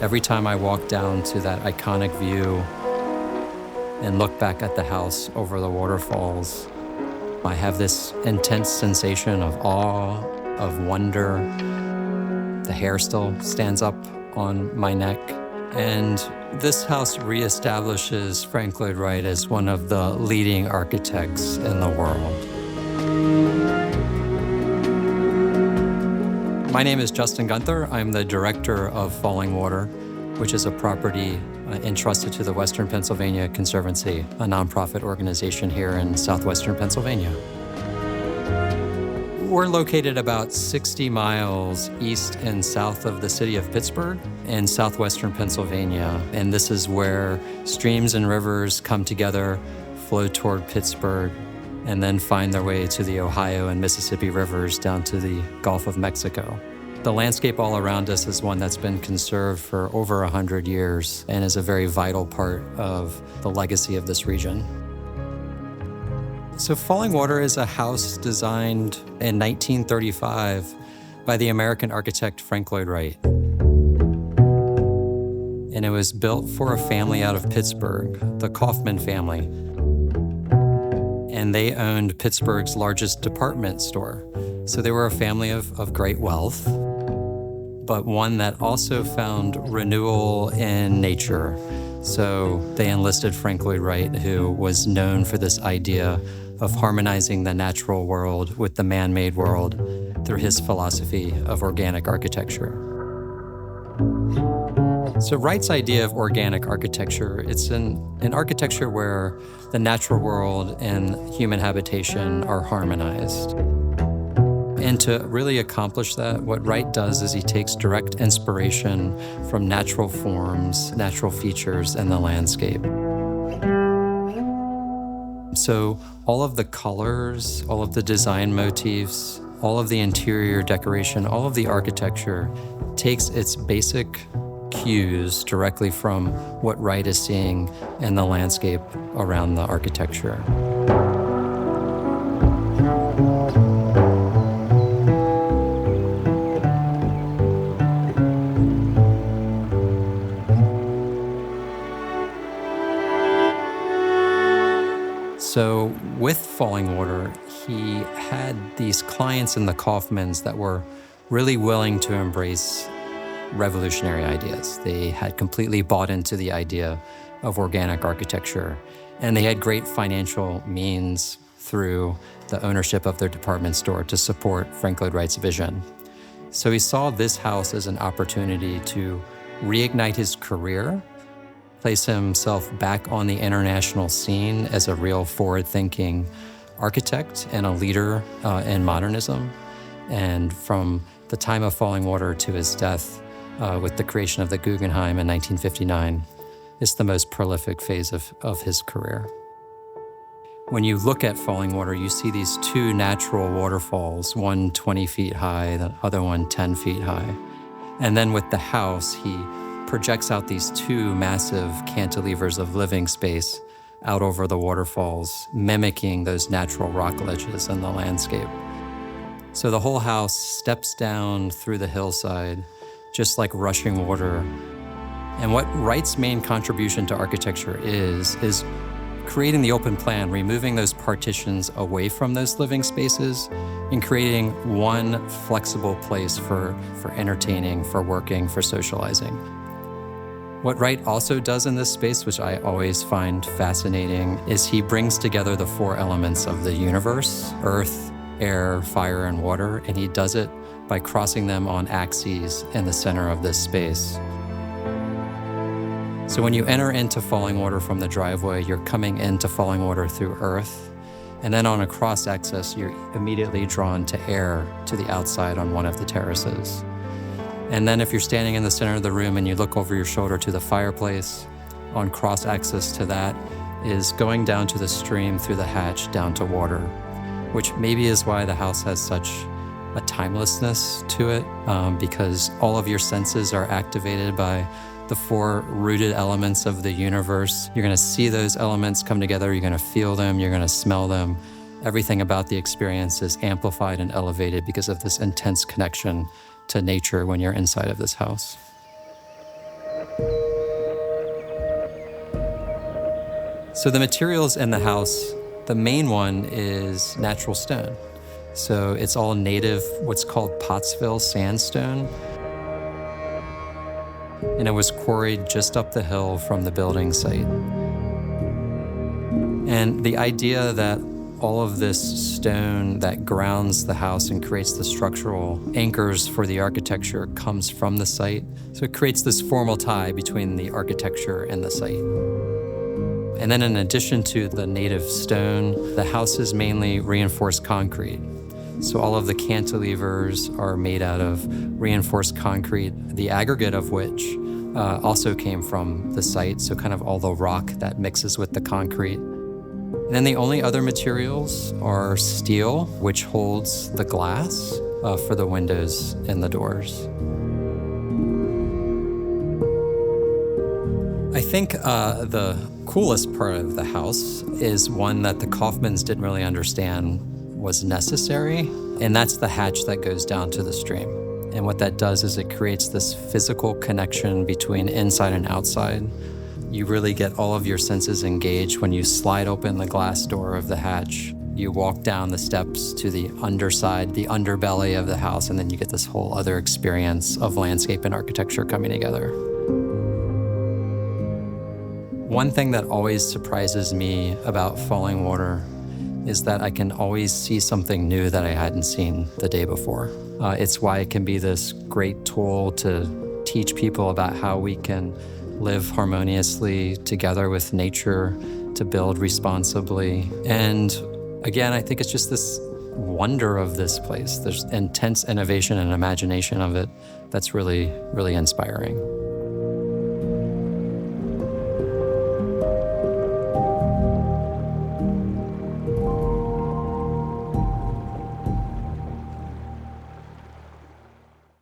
Every time I walk down to that iconic view and look back at the house over the waterfalls, I have this intense sensation of awe, of wonder. The hair still stands up on my neck. And this house reestablishes Frank Lloyd Wright as one of the leading architects in the world. My name is Justin Gunther. I'm the director of Fallingwater, which is a property entrusted to the Western Pennsylvania Conservancy, a nonprofit organization here in southwestern Pennsylvania. We're located about 60 miles east and south of the city of Pittsburgh in southwestern Pennsylvania. And this is where streams and rivers come together, flow toward Pittsburgh, and then find their way to the Ohio and Mississippi rivers down to the Gulf of Mexico. The landscape all around us is one that's been conserved for over 100 years and is a very vital part of the legacy of this region. So Fallingwater is a house designed in 1935 by the American architect Frank Lloyd Wright. And it was built for a family out of Pittsburgh, the Kaufmann family. And they owned Pittsburgh's largest department store. So they were a family of great wealth, but one that also found renewal in nature. So they enlisted Frank Lloyd Wright, who was known for this idea of harmonizing the natural world with the man-made world through his philosophy of organic architecture. So Wright's idea of organic architecture, it's an architecture where the natural world and human habitation are harmonized. And to really accomplish that, what Wright does is he takes direct inspiration from natural forms, natural features in the landscape. So all of the colors, all of the design motifs, all of the interior decoration, all of the architecture takes its basic cues directly from what Wright is seeing in the landscape around the architecture. So with Fallingwater, he had these clients in the Kaufmanns that were really willing to embrace revolutionary ideas. They had completely bought into the idea of organic architecture, and they had great financial means through the ownership of their department store to support Frank Lloyd Wright's vision. So he saw this house as an opportunity to reignite his career, place himself back on the international scene as a real forward-thinking architect and a leader in modernism. And from the time of Fallingwater to his death, with the creation of the Guggenheim in 1959, it's the most prolific phase of his career. When you look at Fallingwater, you see these two natural waterfalls, one 20 feet high, the other one 10 feet high. And then with the house, he projects out these two massive cantilevers of living space out over the waterfalls, mimicking those natural rock ledges in the landscape. So the whole house steps down through the hillside, just like rushing water. And what Wright's main contribution to architecture is creating the open plan, removing those partitions away from those living spaces and creating one flexible place for entertaining, for working, for socializing. What Wright also does in this space, which I always find fascinating, is he brings together the four elements of the universe: earth, air, fire, and water, and he does it by crossing them on axes in the center of this space. So when you enter into Fallingwater from the driveway, you're coming into Fallingwater through earth, and then on a cross axis, you're immediately drawn to air to the outside on one of the terraces. And then if you're standing in the center of the room and you look over your shoulder to the fireplace, on cross axis to that is going down to the stream through the hatch down to water, which maybe is why the house has such a timelessness to it, because all of your senses are activated by the four rooted elements of the universe. You're gonna see those elements come together, you're gonna feel them, you're gonna smell them, Everything about the experience is amplified and elevated because of this intense connection to nature when you're inside of this house. So the materials in the house, the main one is natural stone. So it's all native, what's called Pottsville sandstone. And it was quarried just up the hill from the building site. And the idea that all of this stone that grounds the house and creates the structural anchors for the architecture comes from the site. So it creates this formal tie between the architecture and the site. And then in addition to the native stone, the house is mainly reinforced concrete. So all of the cantilevers are made out of reinforced concrete, the aggregate of which also came from the site, so kind of all the rock that mixes with the concrete. And then the only other materials are steel, which holds the glass for the windows and the doors. I think the coolest part of the house is one that the Kaufmanns didn't really understand was necessary, and that's the hatch that goes down to the stream. And what that does is it creates this physical connection between inside and outside. You really get all of your senses engaged when you slide open the glass door of the hatch. You walk down the steps to the underside, the underbelly of the house, and then you get this whole other experience of landscape and architecture coming together. One thing that always surprises me about Fallingwater is that I can always see something new that I hadn't seen the day before. It's why it can be this great tool to teach people about how we can live harmoniously together with nature, to build responsibly. And again, I think it's just this wonder of this place. There's intense innovation and imagination of it that's really, really inspiring.